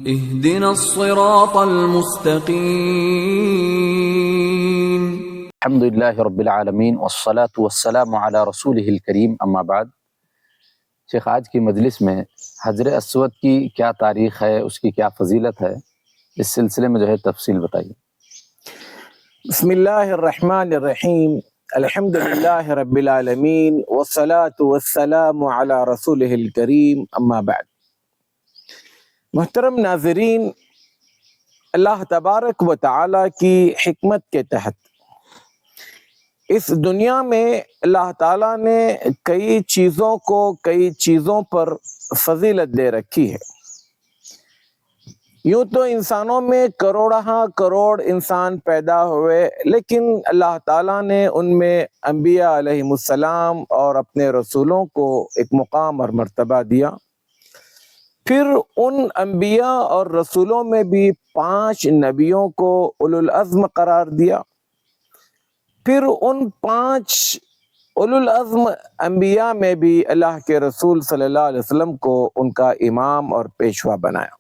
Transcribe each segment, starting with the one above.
اهدنا الصراط المستقیم۔ الحمد للہ رب العالمین والصلاة والسلام علی رسولہ الکریم، اما بعد۔ شیخ، آج کی مجلس میں حجر اسود کی کیا تاریخ ہے، اس کی کیا فضیلت ہے، اس سلسلے میں جو ہے تفصیل بتائیے۔ بسم اللہ الرحمن الرحیم، الحمد للہ رب العالمین والصلاة والسلام علی رسولہ الکریم، اما بعد۔ محترم ناظرین، اللہ تبارک و تعالی کی حکمت کے تحت اس دنیا میں اللہ تعالیٰ نے کئی چیزوں پر فضیلت دے رکھی ہے۔ یوں تو انسانوں میں کروڑ انسان پیدا ہوئے، لیکن اللہ تعالیٰ نے ان میں انبیاء علیہم السلام اور اپنے رسولوں کو ایک مقام اور مرتبہ دیا۔ پھر ان انبیاء اور رسولوں میں بھی 5 نبیوں کو اولو العزم قرار دیا۔ پھر ان 5 اولو العزم انبیاء میں بھی اللہ کے رسول صلی اللہ علیہ وسلم کو ان کا امام اور پیشوا بنایا۔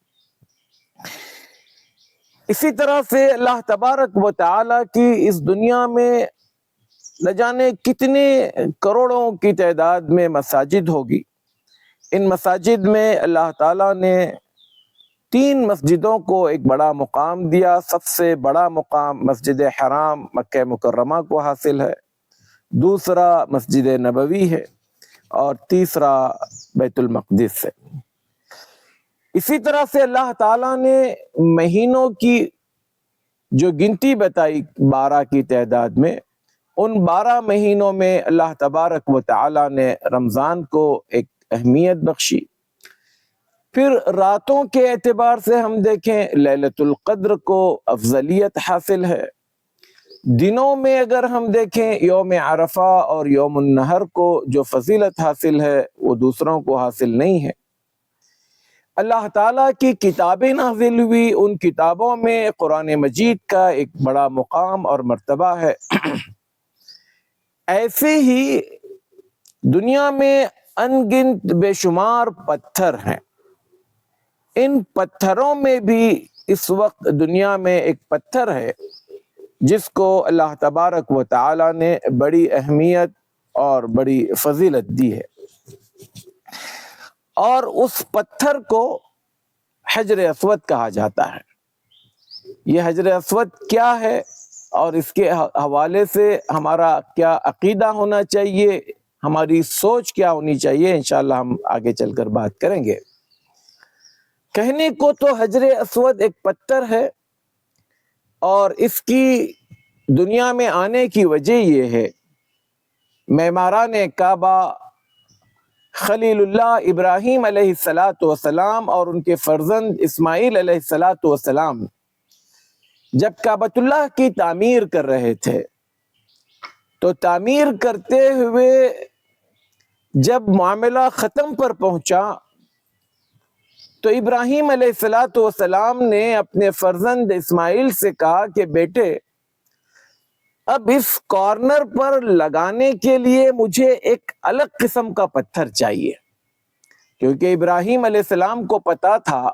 اسی طرح سے اللہ تبارک و تعالی کی اس دنیا میں نہ جانے کتنے کروڑوں کی تعداد میں مساجد ہوگی۔ ان مساجد میں اللہ تعالیٰ نے 3 مسجدوں کو ایک بڑا مقام دیا۔ سب سے بڑا مقام مسجد حرام مکہ مکرمہ کو حاصل ہے، دوسرا مسجد نبوی ہے، اور تیسرا بیت المقدس ہے۔ اسی طرح سے اللہ تعالیٰ نے مہینوں کی جو گنتی بتائی 12 کی تعداد میں، ان 12 مہینوں میں اللہ تبارک و تعالیٰ نے رمضان کو ایک اہمیت بخشی۔ پھر راتوں کے اعتبار سے ہم دیکھیں، لیلۃ القدر کو افضلیت حاصل ہے۔ دنوں میں اگر ہم دیکھیں، یوم عرفہ اور یوم النحر کو جو فضیلت حاصل ہے وہ دوسروں کو حاصل نہیں ہے۔ اللہ تعالیٰ کی کتابیں نازل ہوئی، ان کتابوں میں قرآن مجید کا ایک بڑا مقام اور مرتبہ ہے۔ ایسے ہی دنیا میں ان گنت بے شمار پتھر ہیں۔ ان پتھروں میں بھی اس وقت دنیا میں ایک پتھر ہے جس کو اللہ تبارک و تعالی نے بڑی اہمیت اور بڑی فضیلت دی ہے، اور اس پتھر کو حجر اسود کہا جاتا ہے۔ یہ حجر اسود کیا ہے اور اس کے حوالے سے ہمارا کیا عقیدہ ہونا چاہیے، ہماری سوچ کیا ہونی چاہیے، انشاءاللہ ہم آگے چل کر بات کریں گے۔ کہنے کو تو حجر اسود ایک پتھر ہے، اور اس کی دنیا میں آنے کی وجہ یہ ہے، معماران کعبہ خلیل اللہ ابراہیم علیہ السلام اور ان کے فرزند اسماعیل علیہ السلام جب کعبۃ اللہ کی تعمیر کر رہے تھے، تو تعمیر کرتے ہوئے جب معاملہ ختم پر پہنچا تو ابراہیم علیہ السلام نے اپنے فرزند اسماعیل سے کہا کہ بیٹے، اب اس کارنر پر لگانے کے لیے مجھے ایک الگ قسم کا پتھر چاہیے، کیونکہ ابراہیم علیہ السلام کو پتا تھا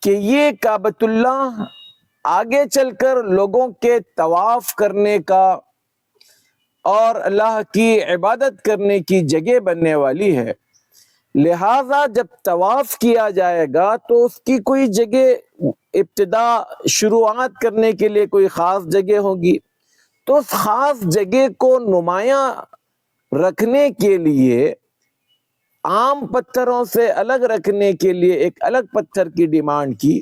کہ یہ کعبۃ اللہ آگے چل کر لوگوں کے طواف کرنے کا اور اللہ کی عبادت کرنے کی جگہ بننے والی ہے، لہذا جب طواف کیا جائے گا تو اس کی کوئی جگہ ابتدا شروعات کرنے کے لیے کوئی خاص جگہ ہوگی، تو اس خاص جگہ کو نمایاں رکھنے کے لیے، عام پتھروں سے الگ رکھنے کے لیے ایک الگ پتھر کی ڈیمانڈ کی۔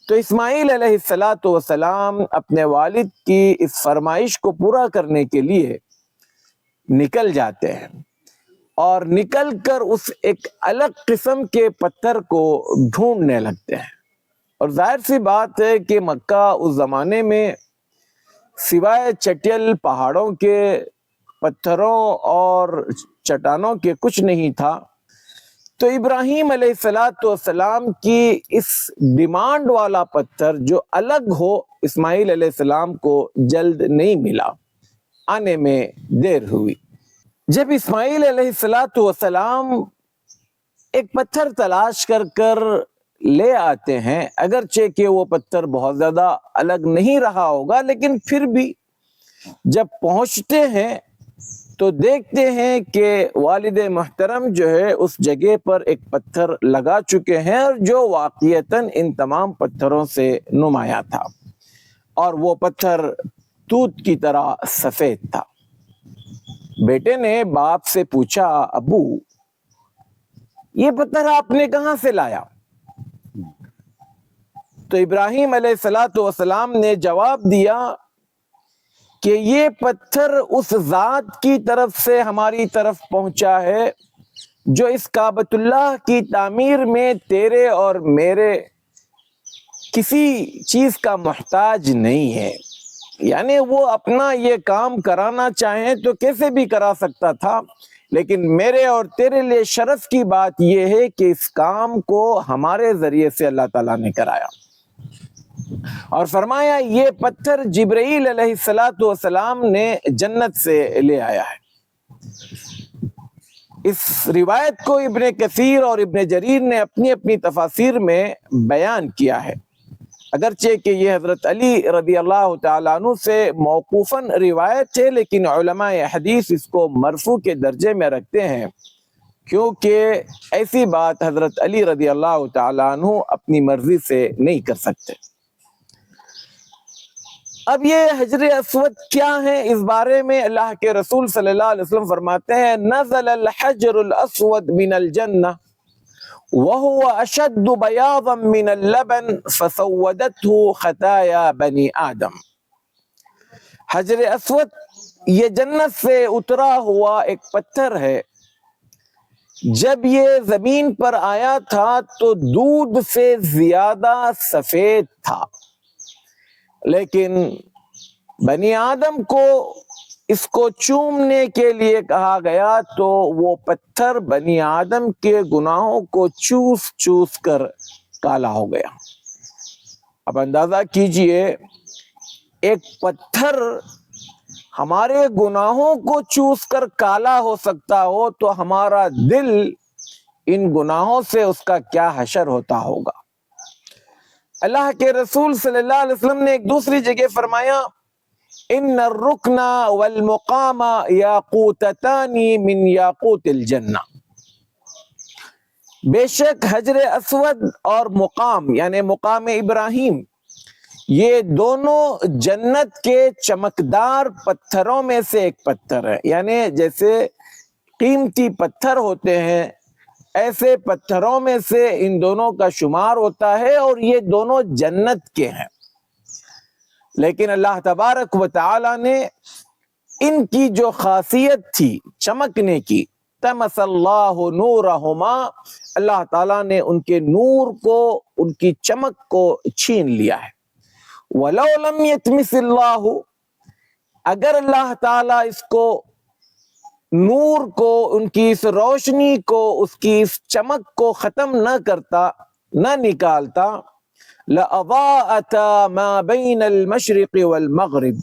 تو اسماعیل علیہ السلام اپنے والد کی اس فرمائش کو پورا کرنے کے لیے نکل جاتے ہیں، اور نکل کر اس ایک الگ قسم کے پتھر کو ڈھونڈنے لگتے ہیں۔ اور ظاہر سی بات ہے کہ مکہ اس زمانے میں سوائے چٹیل پہاڑوں کے پتھروں اور چٹانوں کے کچھ نہیں تھا، تو ابراہیم علیہ السلام کی اس ڈیمانڈ والا پتھر جو الگ ہو، اسماعیل علیہ السلام کو جلد نہیں ملا، آنے میں دیر ہوئی۔ جب اسماعیل علیہ السلام ایک پتھر تلاش کر لے آتے ہیں، اگرچہ کہ وہ پتھر بہت زیادہ الگ نہیں رہا ہوگا، لیکن پھر بھی جب پہنچتے ہیں تو دیکھتے ہیں کہ والد محترم جو ہے اس جگہ پر ایک پتھر لگا چکے ہیں، اور جو واقعتاً ان تمام پتھروں سے نمایاں تھا، اور وہ پتھر توت کی طرح سفید تھا۔ بیٹے نے باپ سے پوچھا، ابو یہ پتھر آپ نے کہاں سے لایا؟ تو ابراہیم علیہ السلام نے جواب دیا کہ یہ پتھر اس ذات کی طرف سے ہماری طرف پہنچا ہے جو اس کعبۃ اللہ کی تعمیر میں تیرے اور میرے کسی چیز کا محتاج نہیں ہے۔ یعنی وہ اپنا یہ کام کرانا چاہیں تو کیسے بھی کرا سکتا تھا، لیکن میرے اور تیرے لیے شرف کی بات یہ ہے کہ اس کام کو ہمارے ذریعے سے اللہ تعالیٰ نے کرایا۔ اور فرمایا یہ پتھر جبرائیل علیہ السلام نے جنت سے لے آیا ہے۔ اس روایت کو ابن کثیر اور ابن جریر نے اپنی اپنی تفاسیر میں بیان کیا ہے، اگرچہ کہ یہ حضرت علی رضی اللہ تعالیٰ عنہ سے موقوفاً روایت ہے، لیکن علماء حدیث اس کو مرفوع کے درجے میں رکھتے ہیں، کیونکہ ایسی بات حضرت علی رضی اللہ تعالیٰ عنہ اپنی مرضی سے نہیں کر سکتے۔ اب یہ حجر اسود کیا ہے، اس بارے میں اللہ کے رسول صلی اللہ علیہ وسلم فرماتے ہیں، نزل الحجر الاسود من الجنہ وهو اشد بیاضا من اللبن فسودته خطایا بنی آدم۔ حجر اسود یہ جنت سے اترا ہوا ایک پتھر ہے، جب یہ زمین پر آیا تھا تو دودھ سے زیادہ سفید تھا، لیکن بنی آدم کو اس کو چومنے کے لیے کہا گیا تو وہ پتھر بنی آدم کے گناہوں کو چوس چوس کر کالا ہو گیا۔ اب اندازہ کیجئے، ایک پتھر ہمارے گناہوں کو چوس کر کالا ہو سکتا ہو تو ہمارا دل ان گناہوں سے اس کا کیا حشر ہوتا ہوگا۔ اللہ کے رسول صلی اللہ علیہ وسلم نے ایک دوسری جگہ فرمایا، ان الرکن والمقام یاقوتتان من یاقوت الجنہ۔ بے شک حجر اسود اور مقام یعنی مقام ابراہیم، یہ دونوں جنت کے چمکدار پتھروں میں سے ایک پتھر ہے، یعنی جیسے قیمتی پتھر ہوتے ہیں ایسے پتھروں میں سے ان دونوں کا شمار ہوتا ہے، اور یہ دونوں جنت کے ہیں۔ لیکن اللہ تبارک و تعالی نے ان کی جو خاصیت تھی چمکنے کی، تمس اللہ نورہما، اللہ تعالیٰ نے ان کے نور کو، ان کی چمک کو چھین لیا ہے۔ وَلَوْ لَمْ يَتْمِسِ اللَّهُ، اگر اللہ تعالیٰ اس کو، نور کو، ان کی اس روشنی کو، اس کی اس چمک کو ختم نہ کرتا، نہ نکالتا، لَأَضَاءَتَا مَا بَيْنَ الْمَشْرِقِ وَالْمَغْرِبِ،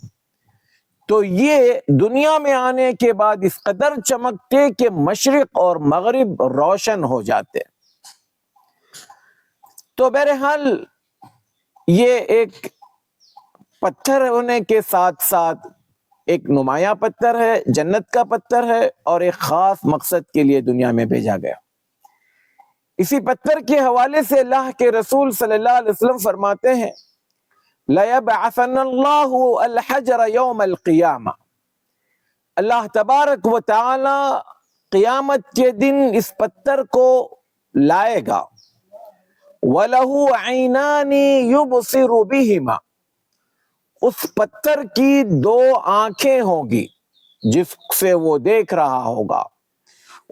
تو یہ دنیا میں آنے کے بعد اس قدر چمکتے کہ مشرق اور مغرب روشن ہو جاتے۔ تو بہرحال یہ ایک پتھر ہونے کے ساتھ ساتھ ایک نمایاں پتھر ہے، جنت کا پتھر ہے، اور ایک خاص مقصد کے لیے دنیا میں بھیجا گیا۔ اسی پتھر کے حوالے سے اللہ کے رسول صلی اللہ علیہ وسلم فرماتے ہیں، لَيَبْعَثَنَّ اللَّهُ الْحَجَرَ يَوْمَ الْقِيَامَةِ، اللہ تبارک و تعالی قیامت کے دن اس پتھر کو لائے گا، وَلَهُ عَيْنَانِ يُبْصِرُ بِهِمَا، اس پتھر کی دو آنکھیں ہوں گی جس سے وہ دیکھ رہا ہوگا،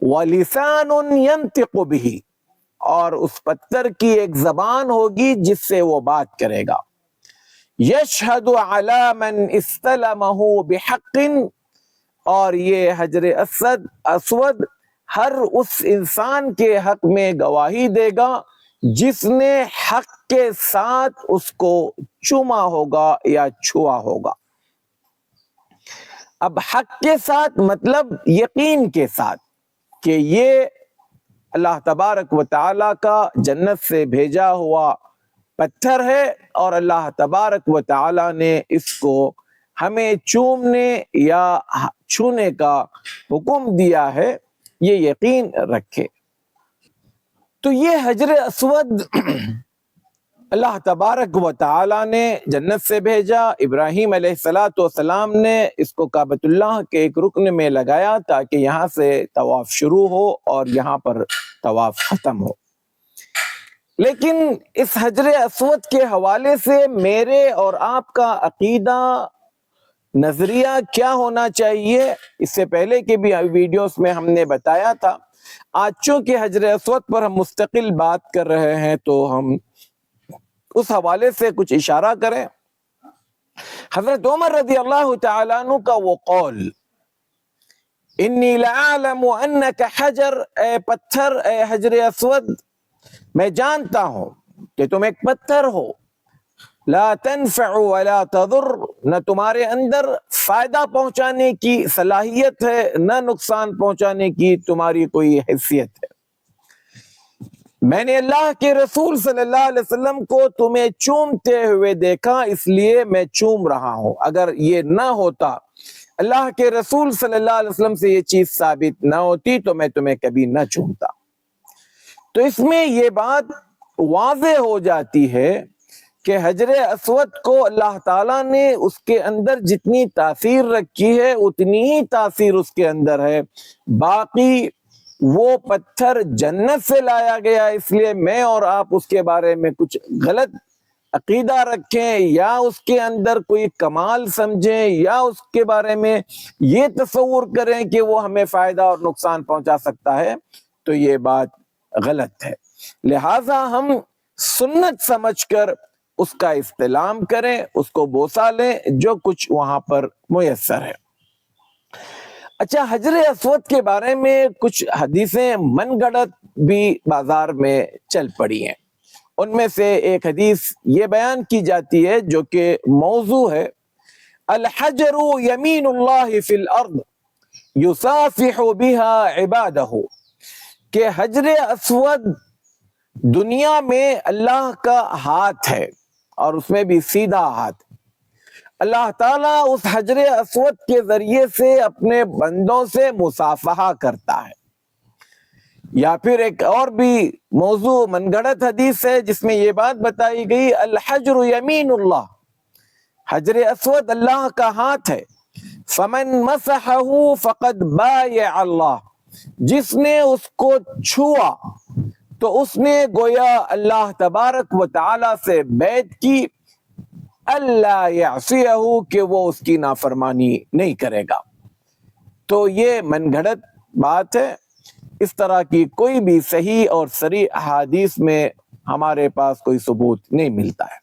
وَلِسَانٌ يَنْطِقُ بِهِ، اور اس پتھر کی ایک زبان ہوگی جس سے وہ بات کرے گا، يَشْهَدُ عَلَى مَنْ اسْتَلَمَهُ بِحَقٍ، اور یہ حجر اسود ہر اس انسان کے حق میں گواہی دے گا جس نے حق کے ساتھ اس کو چوما ہوگا یا چھوا ہوگا۔ اب حق کے ساتھ مطلب یقین کے ساتھ کہ یہ اللہ تبارک و تعالیٰ کا جنت سے بھیجا ہوا پتھر ہے، اور اللہ تبارک و تعالیٰ نے اس کو ہمیں چومنے یا چھونے کا حکم دیا ہے، یہ یقین رکھے۔ تو یہ حجر اسود اللہ تبارک و تعالیٰ نے جنت سے بھیجا، ابراہیم علیہ السلام نے اس کو کعبۃ اللہ کے ایک رکن میں لگایا تاکہ یہاں سے طواف شروع ہو اور یہاں پر طواف ختم ہو۔ لیکن اس حجر اسود کے حوالے سے میرے اور آپ کا عقیدہ، نظریہ کیا ہونا چاہیے، اس سے پہلے کے بھی ویڈیوز میں ہم نے بتایا تھا۔ آج چونکہ حجر اسود پر ہم مستقل بات کر رہے ہیں تو ہم اس حوالے سے کچھ اشارہ کریں۔ حضرت عمر رضی اللہ تعالیٰ عنہ کا وہ قول، انی لعالم انک حجر، اے پتھر، اے حجر اسود، میں جانتا ہوں کہ تم ایک پتھر ہو، لا تنفع ولا تضر، نہ تمہارے اندر فائدہ پہنچانے کی صلاحیت ہے، نہ نقصان پہنچانے کی تمہاری کوئی حیثیت ہے۔ میں نے اللہ کے رسول صلی اللہ علیہ وسلم کو تمہیں چومتے ہوئے دیکھا، اس لیے میں چوم رہا ہوں۔ اگر یہ نہ ہوتا، اللہ کے رسول صلی اللہ علیہ وسلم سے یہ چیز ثابت نہ ہوتی تو میں تمہیں کبھی نہ چومتا۔ تو اس میں یہ بات واضح ہو جاتی ہے کہ حجر اسود کو اللہ تعالیٰ نے اس کے اندر جتنی تاثیر رکھی ہے اتنی ہی تاثیر اس کے اندر ہے۔ باقی وہ پتھر جنت سے لایا گیا، اس لیے میں اور آپ اس کے بارے میں کچھ غلط عقیدہ رکھیں یا اس کے اندر کوئی کمال سمجھیں یا اس کے بارے میں یہ تصور کریں کہ وہ ہمیں فائدہ اور نقصان پہنچا سکتا ہے، تو یہ بات غلط ہے۔ لہٰذا ہم سنت سمجھ کر اس کا استعلام کریں، اس کو بوسہ لیں جو کچھ وہاں پر میسر ہے۔ اچھا، حجر اسود کے بارے میں کچھ حدیثیں من گھڑت بھی بازار میں چل پڑی ہیں۔ ان میں سے ایک حدیث یہ بیان کی جاتی ہے جو کہ موضوع ہے، الحجر یمین اللہ فی الارض یصافح بها عبادہ، کہ حجر اسود دنیا میں اللہ کا ہاتھ ہے اور اس میں بھی سیدھا ہاتھ۔ اللہ تعالیٰ اس حجر اسود کے ذریعے سے اپنے بندوں سے مصافحہ کرتا ہے۔ یا پھر ایک اور بھی موضوع من گھڑت حدیث ہے جس میں یہ بات بتائی گئی، الحجر یمین اللہ، حجر اسود اللہ کا ہاتھ ہے، فمن مسحہ فقد بایع اللہ، جس نے اس کو چھوا تو اس نے گویا اللہ تبارک و تعالی سے بیعت کی، اللہ یعصیہ، کہ وہ اس کی نافرمانی نہیں کرے گا۔ تو یہ من گھڑت بات ہے، اس طرح کی کوئی بھی صحیح اور صریح احادیث میں ہمارے پاس کوئی ثبوت نہیں ملتا ہے۔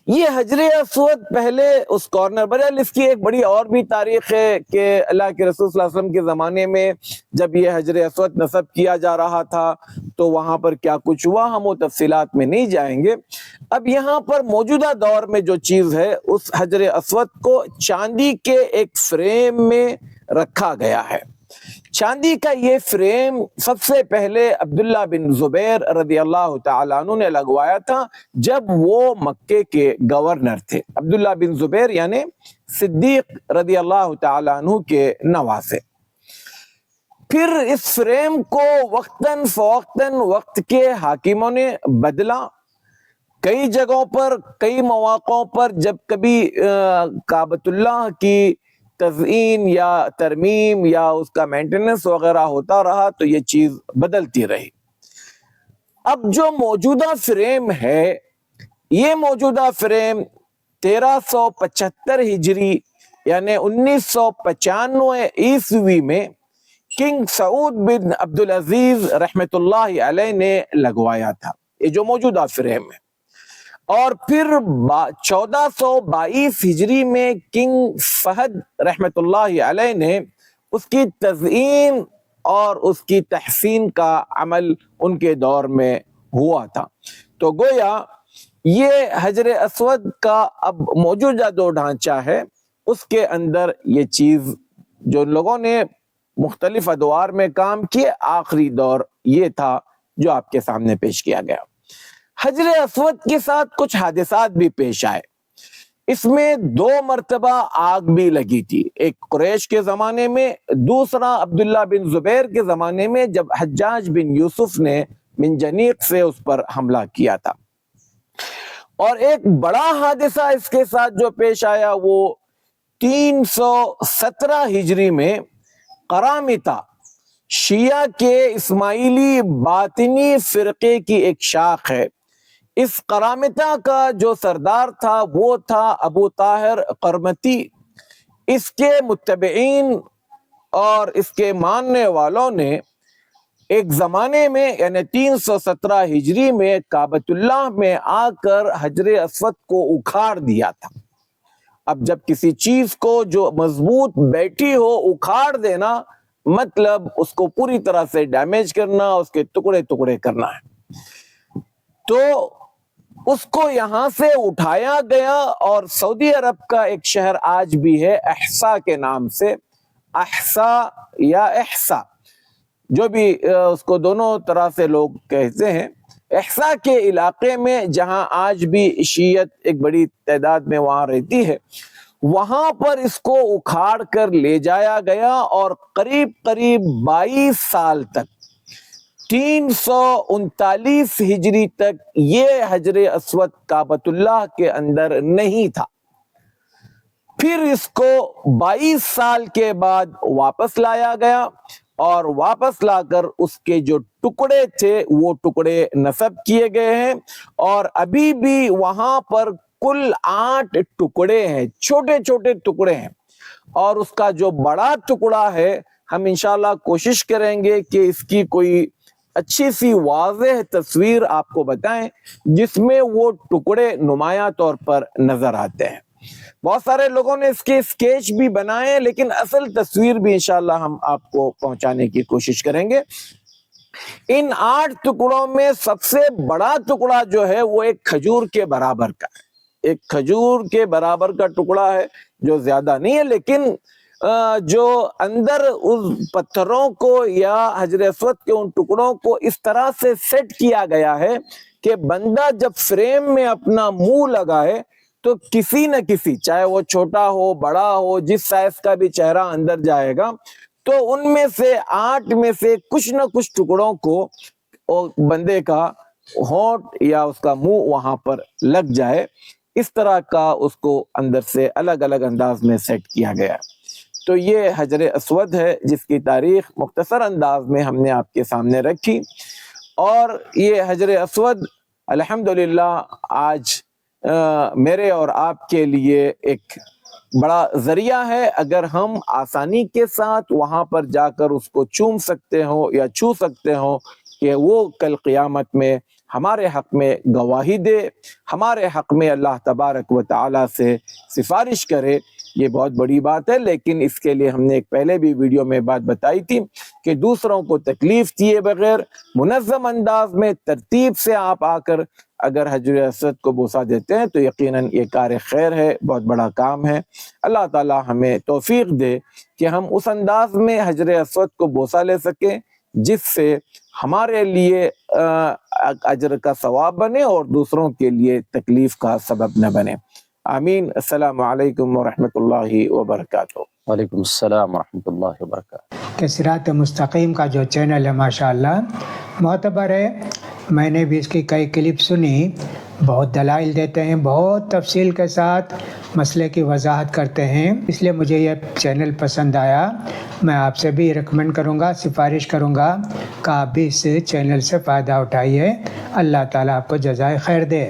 یہ حجر اسود پہلے اس کارنر بہرحال اس کی ایک بڑی اور بھی تاریخ ہے کہ اللہ کے رسول صلی اللہ علیہ وسلم کے زمانے میں جب یہ حجر اسود نصب کیا جا رہا تھا تو وہاں پر کیا کچھ ہوا، ہم وہ تفصیلات میں نہیں جائیں گے۔ اب یہاں پر موجودہ دور میں جو چیز ہے، اس حجر اسود کو چاندی کے ایک فریم میں رکھا گیا ہے۔ چاندی کا یہ فریم سب سے پہلے عبداللہ بن زبیر رضی اللہ تعالیٰ عنہ نے لگوایا تھا جب وہ مکے کے گورنر تھے۔ عبداللہ بن زبیر یعنی صدیق رضی اللہ تعالیٰ عنہ کے نواسے۔ پھر اس فریم کو وقتاً فوقتاً وقت کے حاکموں نے بدلا، کئی جگہوں پر، کئی مواقعوں پر جب کبھی کعبۃ اللہ کی تزئین یا ترمیم یا اس کا مینٹیننس وغیرہ ہوتا رہا تو یہ چیز بدلتی رہی۔ اب جو موجودہ فریم ہے، یہ موجودہ فریم 1375 ہجری یعنی 1995 عیسوی میں کنگ سعود بن عبدالعزیز رحمت اللہ علیہ نے لگوایا تھا، یہ جو موجودہ فریم ہے۔ اور پھر 1422 ہجری میں کنگ فہد رحمت اللہ علیہ نے اس کی تزئین اور اس کی تحسین کا عمل ان کے دور میں ہوا تھا۔ تو گویا یہ حجر اسود کا اب موجودہ جو ڈھانچہ ہے اس کے اندر یہ چیز جو لوگوں نے مختلف ادوار میں کام کیے، آخری دور یہ تھا جو آپ کے سامنے پیش کیا گیا۔ حجر اسود کے ساتھ کچھ حادثات بھی پیش آئے۔ اس میں 2 مرتبہ آگ بھی لگی تھی، ایک قریش کے زمانے میں، دوسرا عبداللہ بن زبیر کے زمانے میں جب حجاج بن یوسف نے منجنیق سے اس پر حملہ کیا تھا۔ اور ایک بڑا حادثہ اس کے ساتھ جو پیش آیا وہ 317 ہجری میں قرامطہ، شیعہ کے اسماعیلی باطنی فرقے کی ایک شاخ ہے۔ اس قرامطہ کا جو سردار تھا وہ تھا ابو طاہر قرمطی۔ اس کے متبعین اور اس کے ماننے والوں نے ایک زمانے میں یعنی 317 ہجری میں کعبۃ اللہ میں آ کر حجر اسود کو اکھاڑ دیا تھا۔ اب جب کسی چیز کو جو مضبوط بیٹھی ہو اکھاڑ دینا مطلب اس کو پوری طرح سے ڈیمیج کرنا، اس کے ٹکڑے ٹکڑے کرنا ہے۔ تو اس کو یہاں سے اٹھایا گیا اور سعودی عرب کا ایک شہر آج بھی ہے احسا کے نام سے، احسا یا احسا جو بھی اس کو دونوں طرح سے لوگ کہتے ہیں، احسا کے علاقے میں جہاں آج بھی شیعت ایک بڑی تعداد میں وہاں رہتی ہے، وہاں پر اس کو اکھاڑ کر لے جایا گیا اور قریب 22 سال تک 339 ہجری تک یہ حجر اسود کعبۃ اللہ کے اندر نہیں تھا۔ پھر اس کو 22 سال کے بعد واپس لایا گیا اور واپس لا کر اس کے جو ٹکڑے تھے وہ ٹکڑے نصب کیے گئے ہیں، اور ابھی بھی وہاں پر کل 8 ٹکڑے ہیں، چھوٹے چھوٹے ٹکڑے ہیں، اور اس کا جو بڑا ٹکڑا ہے ہم انشاءاللہ کوشش کریں گے کہ اس کی کوئی اچھی سی واضح تصویر آپ کو بتائیں جس میں وہ ٹکڑے نمایاں طور پر نظر آتے ہیں۔ بہت سارے لوگوں نے اس کے اسکیچ بھی بنائے لیکن اصل تصویر بھی انشاءاللہ ہم آپ کو پہنچانے کی کوشش کریں گے۔ ان 8 ٹکڑوں میں سب سے بڑا ٹکڑا جو ہے وہ ایک کھجور کے برابر کا ہے، ایک کھجور کے برابر کا ٹکڑا ہے جو زیادہ نہیں ہے، لیکن جو اندر اس پتھروں کو یا حجر اسود کے ان ٹکڑوں کو اس طرح سے سیٹ کیا گیا ہے کہ بندہ جب فریم میں اپنا منہ لگائے تو کسی نہ کسی، چاہے وہ چھوٹا ہو بڑا ہو، جس سائز کا بھی چہرہ اندر جائے گا، تو ان میں سے 8 میں سے کچھ نہ کچھ ٹکڑوں کو بندے کا ہونٹ یا اس کا منہ وہاں پر لگ جائے، اس طرح کا اس کو اندر سے الگ الگ انداز میں سیٹ کیا گیا ہے۔ تو یہ حجر اسود ہے جس کی تاریخ مختصر انداز میں ہم نے آپ کے سامنے رکھی، اور یہ حجر اسود الحمدللہ آج میرے اور آپ کے لیے ایک بڑا ذریعہ ہے۔ اگر ہم آسانی کے ساتھ وہاں پر جا کر اس کو چوم سکتے ہو یا چھو سکتے ہو کہ وہ کل قیامت میں ہمارے حق میں گواہی دے، ہمارے حق میں اللہ تبارک و تعالی سے سفارش کرے، یہ بہت بڑی بات ہے۔ لیکن اس کے لیے ہم نے ایک پہلے بھی ویڈیو میں بات بتائی تھی کہ دوسروں کو تکلیف دیے بغیر منظم انداز میں ترتیب سے آپ آ کر اگر حجر اسود کو بوسہ دیتے ہیں تو یقیناً یہ کار خیر ہے، بہت بڑا کام ہے۔ اللہ تعالی ہمیں توفیق دے کہ ہم اس انداز میں حجر اسود کو بوسہ لے سکیں جس سے ہمارے لیے اجر کا ثواب بنے اور دوسروں کے لیے تکلیف کا سبب نہ بنے۔ آمین۔ السلام علیکم ورحمۃ اللہ وبرکاتہ۔ وعلیکم السلام ورحمۃ اللہ وبرکاتہ۔ کہ صراط مستقیم کا جو چینل ہے ماشاءاللہ معتبر ہے، میں نے بھی اس کی کئی کلپ سنی، بہت دلائل دیتے ہیں، بہت تفصیل کے ساتھ مسئلے کی وضاحت کرتے ہیں، اس لیے مجھے یہ چینل پسند آیا۔ میں آپ سے بھی ریکمینڈ کروں گا، سفارش کروں گا کہ آپ بھی اس چینل سے فائدہ اٹھائیے۔ اللہ تعالیٰ آپ کو جزائے خیر دے۔